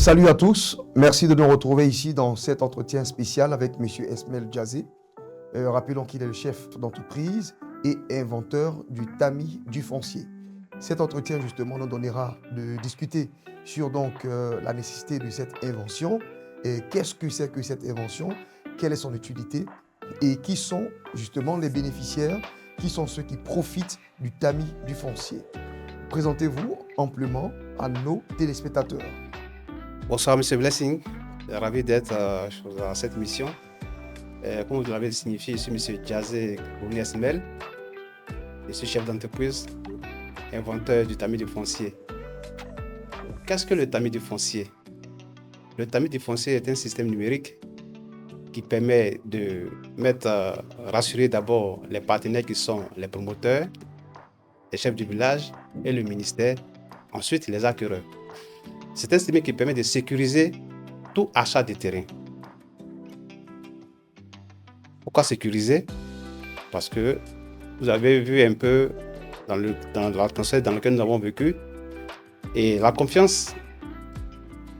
Salut à tous, merci de nous retrouver ici dans cet entretien spécial avec M. Esmaël Djazé. Rappelons qu'il est le chef d'entreprise et inventeur du tamis du foncier. Cet entretien justement nous donnera de discuter sur la nécessité de cette invention, et qu'est-ce que c'est que cette invention, quelle est son utilité et qui sont justement les bénéficiaires, qui sont ceux qui profitent du tamis du foncier. Présentez-vous amplement à nos téléspectateurs. Bonsoir, M. Blessing. Ravi d'être à cette mission. Comme vous l'avez signifié, je suis M. Djazé Esmaël. Je suis chef d'entreprise, inventeur du tamis du foncier. Qu'est-ce que le tamis du foncier? Le tamis du foncier est un système numérique qui permet de rassurer d'abord les partenaires qui sont les promoteurs, les chefs du village et le ministère, ensuite les acquéreurs. C'est un système qui permet de sécuriser tout achat de terrain. Pourquoi sécuriser? Parce que vous avez vu un peu dans l'atmosphère dans laquelle nous avons vécu, et la confiance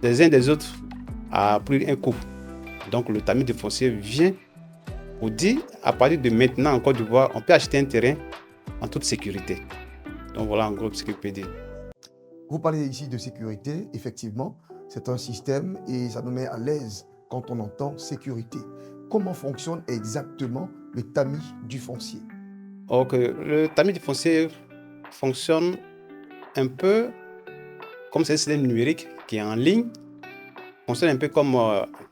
des uns des autres a pris un coup. Donc le tamis du foncier vient pour dire, à partir de maintenant en Côte d'Ivoire, on peut acheter un terrain en toute sécurité. Donc voilà en gros ce que je peux dire. Vous parlez ici de sécurité, effectivement, c'est un système et ça nous met à l'aise quand on entend sécurité. Comment fonctionne exactement le tamis du foncier? Le tamis du foncier fonctionne un peu comme c'est un système numérique qui est en ligne, fonctionne un peu comme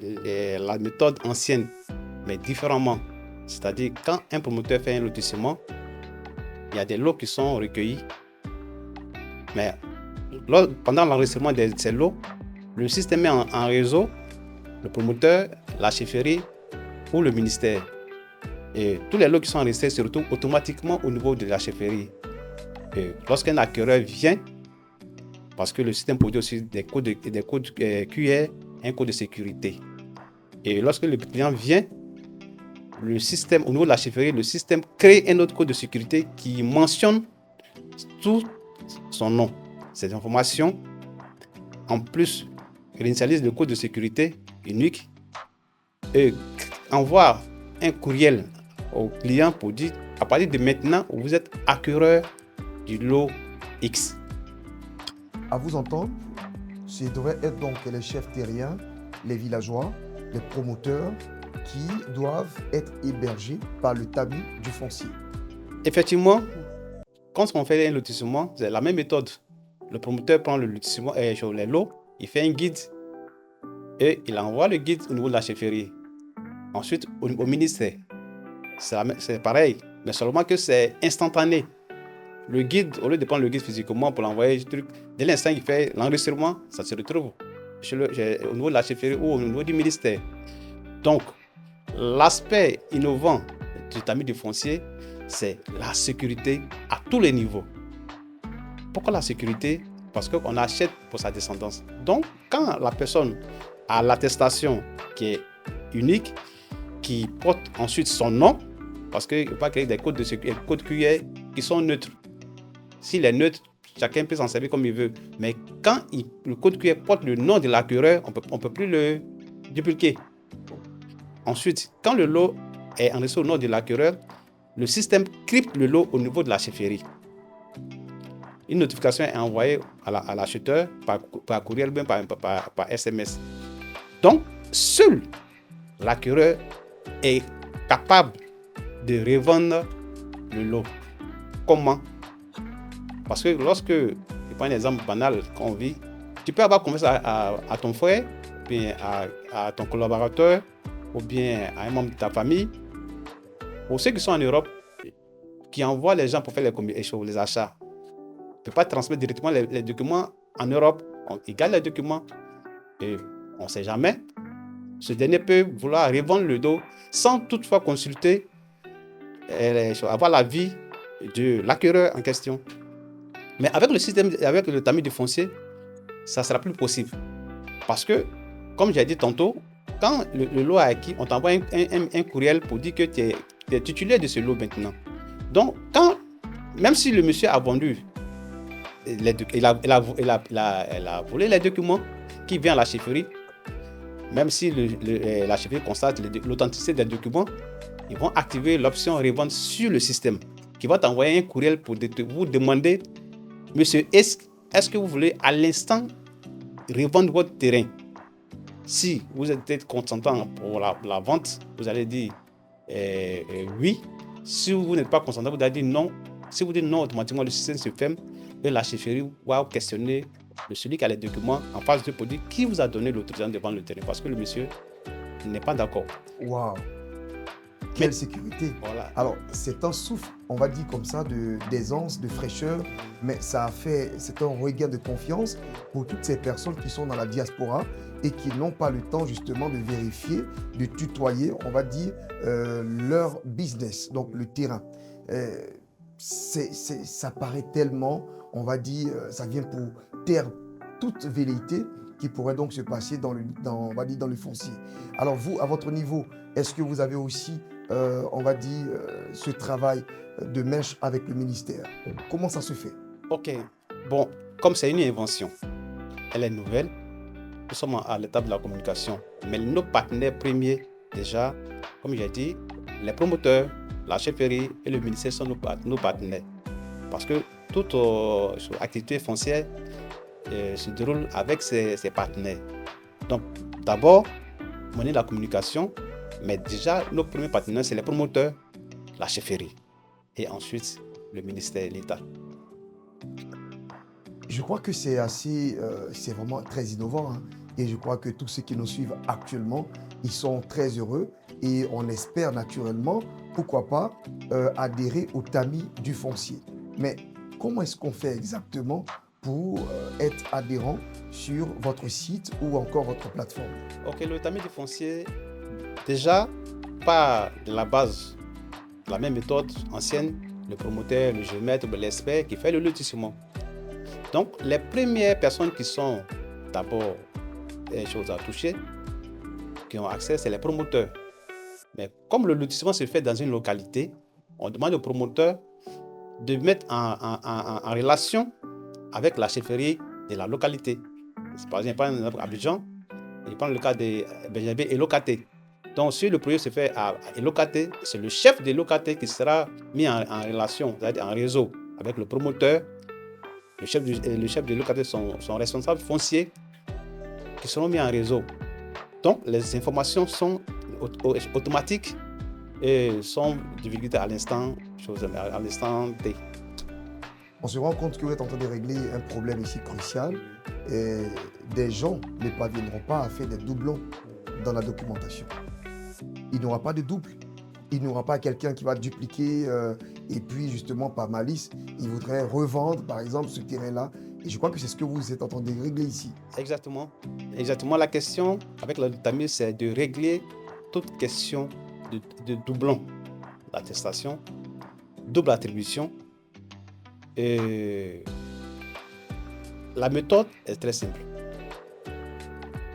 la méthode ancienne, mais différemment. C'est-à-dire quand un promoteur fait un lotissement, il y a des lots qui sont recueillis, mais pendant l'enregistrement de ces lots, le système est en réseau, le promoteur, la chefferie ou le ministère. Et tous les lots qui sont enregistrés se retrouvent automatiquement au niveau de la chefferie. Et lorsqu'un acquéreur vient, parce que le système produit aussi des codes QR, un code de sécurité. Et lorsque le client vient, le système, au niveau de la chefferie, le système crée un autre code de sécurité qui mentionne tout son nom. Ces informations, en plus, réinitialise le code de sécurité unique et envoie un courriel au client pour dire à partir de maintenant, vous êtes acquéreur du lot X. À vous entendre, ce devrait être donc les chefs terriens, les villageois, les promoteurs qui doivent être hébergés par le tamis du foncier. Effectivement, quand on fait un lotissement, c'est la même méthode. Le promoteur prend le lotissement et les lots, il fait un guide et il envoie le guide au niveau de la chefferie. Ensuite, au ministère, c'est pareil, mais seulement que c'est instantané. Le guide, au lieu de prendre le guide physiquement pour l'envoyer, dès l'instant qu'il fait l'enregistrement, ça se retrouve au niveau de la chefferie ou au niveau du ministère. Donc, l'aspect innovant du tamis du foncier, c'est la sécurité à tous les niveaux. Pourquoi la sécurité? Parce qu'on achète pour sa descendance. Donc, quand la personne a l'attestation qui est unique, qui porte ensuite son nom, parce qu'il ne faut pas créer des codes QR qui sont neutres. S'il est neutre, chacun peut s'en servir comme il veut. Mais quand le code QR porte le nom de l'acquéreur, on ne peut plus le dupliquer. Ensuite, quand le lot est enregistré au nom de l'acquéreur, le système crypte le lot au niveau de la chefferie. Une notification est envoyée à l'acheteur par courriel ou bien par SMS. Donc, seul l'acquéreur est capable de revendre le lot. Comment? Parce que lorsque, je prends un exemple banal qu'on vit, tu peux avoir confiance à ton frère, ou bien à ton collaborateur, ou bien à un membre de ta famille. Pour ceux qui sont en Europe, qui envoient les gens pour faire les achats, ne peut pas transmettre directement les documents en Europe. Il garde les documents et on ne sait jamais. Ce dernier peut vouloir revendre le lot sans toutefois consulter, avoir l'avis de l'acquéreur en question. Mais avec le système, avec le tamis du foncier, ça ne sera plus possible. Parce que, comme j'ai dit tantôt, quand le lot est acquis, on t'envoie un courriel pour dire que tu es titulaire de ce lot maintenant. Donc, même si le monsieur a vendu, il a volé les documents qui vient à la chefferie, même si la chefferie constate l'authenticité des documents, ils vont activer l'option revente sur le système, qui va t'envoyer un courriel pour vous demander, monsieur, est-ce que vous voulez à l'instant revendre votre terrain? Si vous êtes consentant pour la vente, vous allez dire oui. Si vous n'êtes pas consentant, vous allez dire non. Si vous dites non, automatiquement le système se ferme et la chefferie va questionner celui qui a les documents en face de pour dire qui vous a donné l'autorisation de vendre le terrain, parce que le monsieur n'est pas d'accord. Waouh! Quelle sécurité! Voilà. Alors, c'est un souffle, on va dire comme ça, d'aisance, de fraîcheur, mais c'est un regain de confiance pour toutes ces personnes qui sont dans la diaspora et qui n'ont pas le temps justement de vérifier, de tutoyer, on va dire, leur business, donc le terrain. Ça paraît tellement, on va dire, ça vient pour taire toute velléité qui pourrait donc se passer dans le foncier. Alors vous, à votre niveau, est-ce que vous avez aussi, on va dire, ce travail de mèche avec le ministère? Comment ça se fait? Ok, bon, comme c'est une invention, elle est nouvelle, nous sommes à l'étape de la communication, mais nos partenaires premiers, déjà, comme j'ai dit, les promoteurs, la chefferie et le ministère sont nos partenaires. Parce que toute activité foncière se déroule avec ses partenaires. Donc, d'abord, mener la communication, mais déjà, nos premiers partenaires, c'est les promoteurs, la chefferie, et ensuite le ministère et l'État. Je crois que c'est vraiment très innovant, hein. Et je crois que tous ceux qui nous suivent actuellement, ils sont très heureux et on espère naturellement, pourquoi pas, adhérer au tamis du foncier. Mais comment est-ce qu'on fait exactement pour être adhérent sur votre site ou encore votre plateforme? Ok, le tamis du foncier, déjà, pas de la base, la même méthode ancienne, le promoteur, le géomètre, l'expert qui fait le lotissement. Donc, les premières personnes qui sont d'abord des choses à toucher, qui ont accès, c'est les promoteurs. Mais comme le lotissement se fait dans une localité, on demande au promoteur de mettre en relation avec la chefferie de la localité. Par exemple, Abidjan, il prend le cas de Benjamin et Locaté. Donc, si le projet se fait à Locaté, c'est le chef de Locaté qui sera mis en relation, c'est-à-dire en réseau avec le promoteur, le chef de Locaté, son responsable foncier, qui seront mis en réseau. Donc, les informations sont automatiques et sont divulguées à l'instant T. On se rend compte que vous êtes en train de régler un problème ici crucial. Et des gens ne parviendront pas à faire des doublons dans la documentation. Il n'y aura pas de double. Il n'y aura pas quelqu'un qui va dupliquer et puis justement par malice, il voudrait revendre par exemple ce terrain-là. Et je crois que c'est ce que vous êtes en train de régler ici. Exactement. Exactement. La question avec le tamis, c'est de régler toute question de doublon. L'attestation, double attribution. Et la méthode est très simple.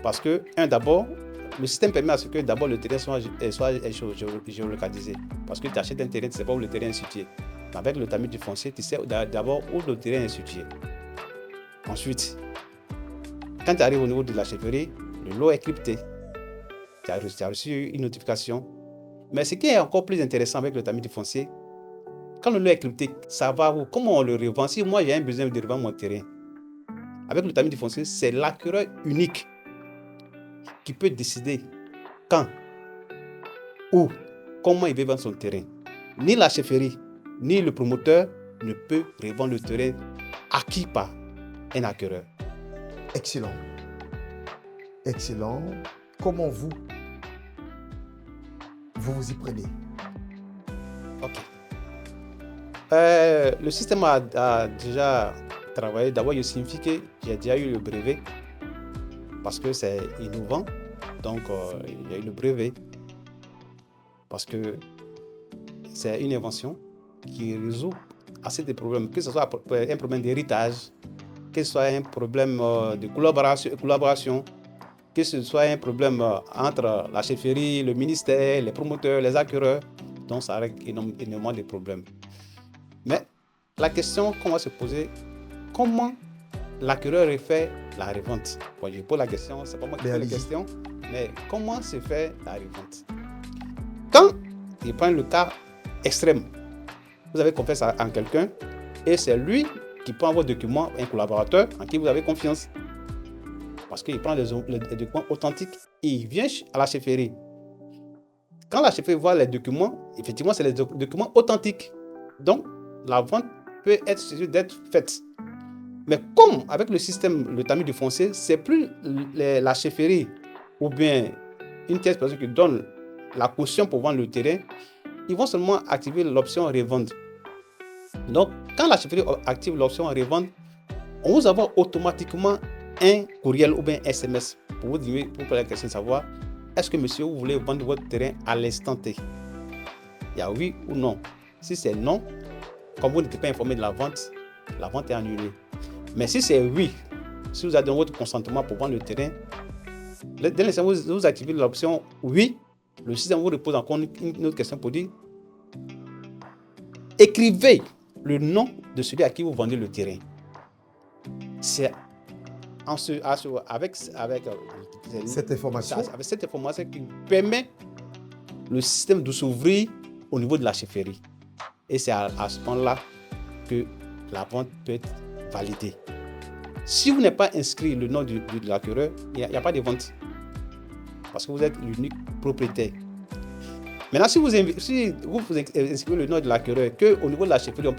Parce que, d'abord, le système permet à ce que d'abord le terrain soit géolocalisé. Parce que tu achètes un terrain, tu ne sais pas où le terrain est situé. Mais avec le tamis du foncier, tu sais d'abord où le terrain est situé. Ensuite, quand tu arrives au niveau de la chefferie, le lot est crypté. Tu as reçu une notification. Mais ce qui est encore plus intéressant avec le tamis du foncier, quand le lot est crypté, ça va où? Comment on le revend? Si moi j'ai un besoin de revendre mon terrain, avec le tamis du foncier, c'est l'acquéreur unique qui peut décider quand, où, comment il veut vendre son terrain. Ni la chefferie, ni le promoteur ne peut revendre le terrain acquis par un acquéreur. Excellent. Excellent. Comment vous y prenez? Ok. Le système a déjà travaillé. D'abord, il signifie que j'ai déjà eu le brevet parce que c'est innovant. Donc, il y a eu le brevet parce que c'est une invention qui résout assez de problèmes, que ce soit un problème d'héritage, que ce soit un problème de collaboration, que ce soit un problème entre la chefferie, le ministère, les promoteurs, les acquéreurs. Donc, ça règle énormément de problèmes. Mais la question qu'on va se poser, comment l'acquéreur fait la revente. Bon, je pose la question, c'est pas moi qui Mais pose la allez-y. question, mais comment se fait la revente? Quand il prend le cas extrême, vous avez confiance en quelqu'un et c'est lui qui prend vos documents, un collaborateur en qui vous avez confiance. Parce qu'il prend les documents authentiques et il vient à la chefferie. Quand la chefferie voit les documents, effectivement, c'est les documents authentiques. Donc, la vente peut être susceptible d'être faite. Mais comme avec le système, le tamis du foncier, c'est plus la chefferie ou bien une tierce personne qui donne la caution pour vendre le terrain, ils vont seulement activer l'option revendre. Donc, quand la chefferie active l'option revendre, on vous envoie automatiquement un courriel ou bien un SMS pour vous dire, pour poser la question de savoir est-ce que monsieur, vous voulez vendre votre terrain à l'instant T? Il y a oui ou non. Si c'est non, comme vous n'êtes pas informé de la vente est annulée. Mais si c'est oui, si vous avez donné votre consentement pour vendre le terrain, dès l'instant où vous activez l'option oui, le système vous repose encore une autre question pour dire écrivez le nom de celui à qui vous vendez le terrain. C'est avec Cette information, qui permet le système de s'ouvrir au niveau de la chefferie. Et c'est à ce moment-là que la vente peut être validée. Si vous n'avez pas inscrit le nom de l'acquéreur, il n'y a pas de vente. Parce que vous êtes l'unique propriétaire. Maintenant, si vous inscrivez le nom de l'acquéreur, qu'au niveau de la chefferie, on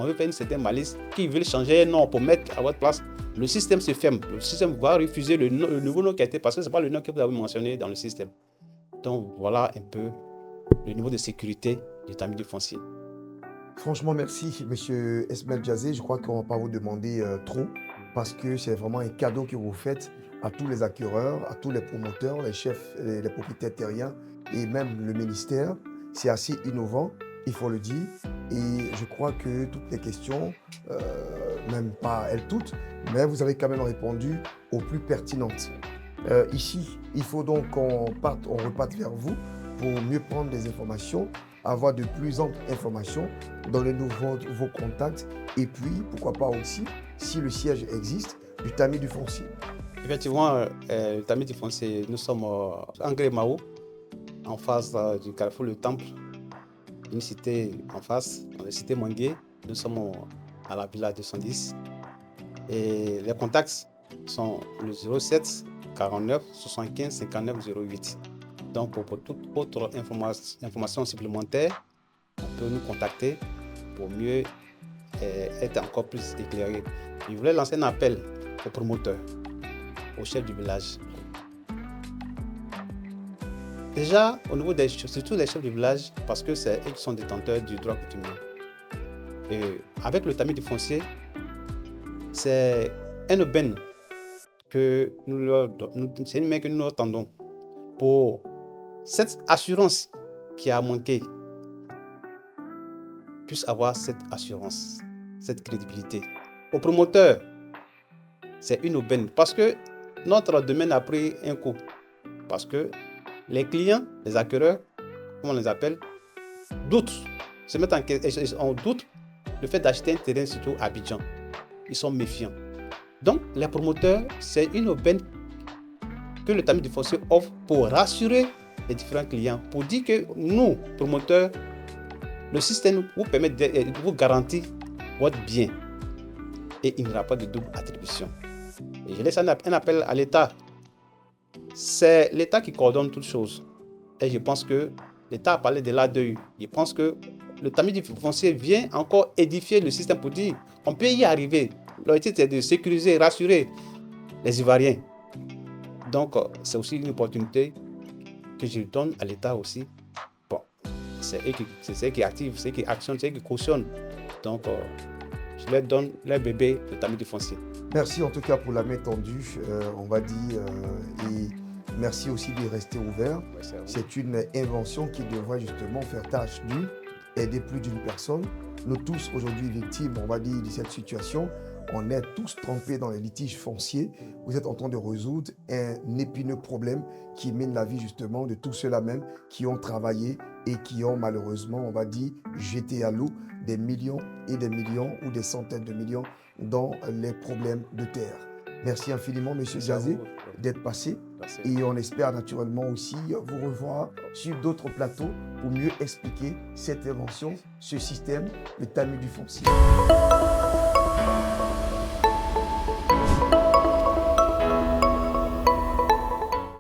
veut faire une certaine malice, qui veut changer un nom pour mettre à votre place, le système se ferme. Le système va refuser le nouveau nom qui a été, parce que ce n'est pas le nom que vous avez mentionné dans le système. Donc, voilà un peu le niveau de sécurité du tamis du foncier. franchement, merci, Monsieur Esmel Jazé. Je crois qu'on ne va pas vous demander trop, parce que c'est vraiment un cadeau que vous faites à tous les acquéreurs, à tous les promoteurs, les chefs, les propriétaires terriens et même le ministère. C'est assez innovant, il faut le dire. Et je crois que toutes les questions, même pas elles toutes, mais vous avez quand même répondu aux plus pertinentes. Ici, il faut donc qu'on reparte vers vous pour mieux prendre des informations, avoir de plus amples informations, donnez-nous vos contacts et puis, pourquoi pas aussi, si le siège existe, du tamis du foncier. Effectivement, le tamis du foncier, nous sommes en Gré-Mao, en face du carrefour Le Temple, une cité en face, dans la cité Manguier. Nous sommes à la villa 210. Et les contacts sont le 07 49 75 59 08. Donc, pour toute autre information supplémentaire, on peut nous contacter pour mieux être encore plus éclairé. Je voulais lancer un appel aux promoteurs, aux chefs du village. Déjà, au niveau surtout les chefs du village, parce que c'est eux qui sont détenteurs du droit coutumier. Et avec le tamis du foncier, c'est un aubaine que c'est une main que nous leur tendons pour cette assurance qui a manqué, puisse avoir cette assurance, cette crédibilité. Aux promoteurs, c'est une aubaine parce que notre domaine a pris un coup. Parce que les clients, les acquéreurs, comme on les appelle, doutent, se mettent en doute le fait d'acheter un terrain, surtout à Abidjan. Ils sont méfiants. Donc, les promoteurs, c'est une aubaine que le tamis du foncier offre pour rassurer les différents clients, pour dire que nous, promoteurs, le système vous permet de vous garantir votre bien et il n'y aura pas de double attribution. Et je laisse un appel à l'État. C'est l'État qui coordonne toutes choses. Et je pense que l'État a parlé de l'ADEU. Je pense que le tamis du foncier vient encore édifier le système pour dire qu'on peut y arriver. L'objectif c'est de sécuriser, rassurer les Ivoiriens. Donc, c'est aussi une opportunité que je donne à l'État aussi. Bon, c'est eux qui activent, c'est eux qui actionnent, c'est eux qui cautionnent. Donc, je leur donne leur bébé, le tamis du foncier. Merci en tout cas pour la main tendue, on va dire, et merci aussi de rester ouvert. C'est une invention qui devrait justement faire tâche d'huile, aider plus d'une personne. Nous tous aujourd'hui victimes, on va dire, de cette situation. On est tous trempés dans les litiges fonciers. Vous êtes en train de résoudre un épineux problème qui mène la vie justement de tous ceux-là même qui ont travaillé et qui ont malheureusement, on va dire, jeté à l'eau des millions et des millions ou des centaines de millions dans les problèmes de terre. Merci infiniment, Monsieur Jazé, d'être passé. Merci. Et on espère naturellement aussi vous revoir sur d'autres plateaux pour mieux expliquer cette invention, ce système, le tamis du foncier.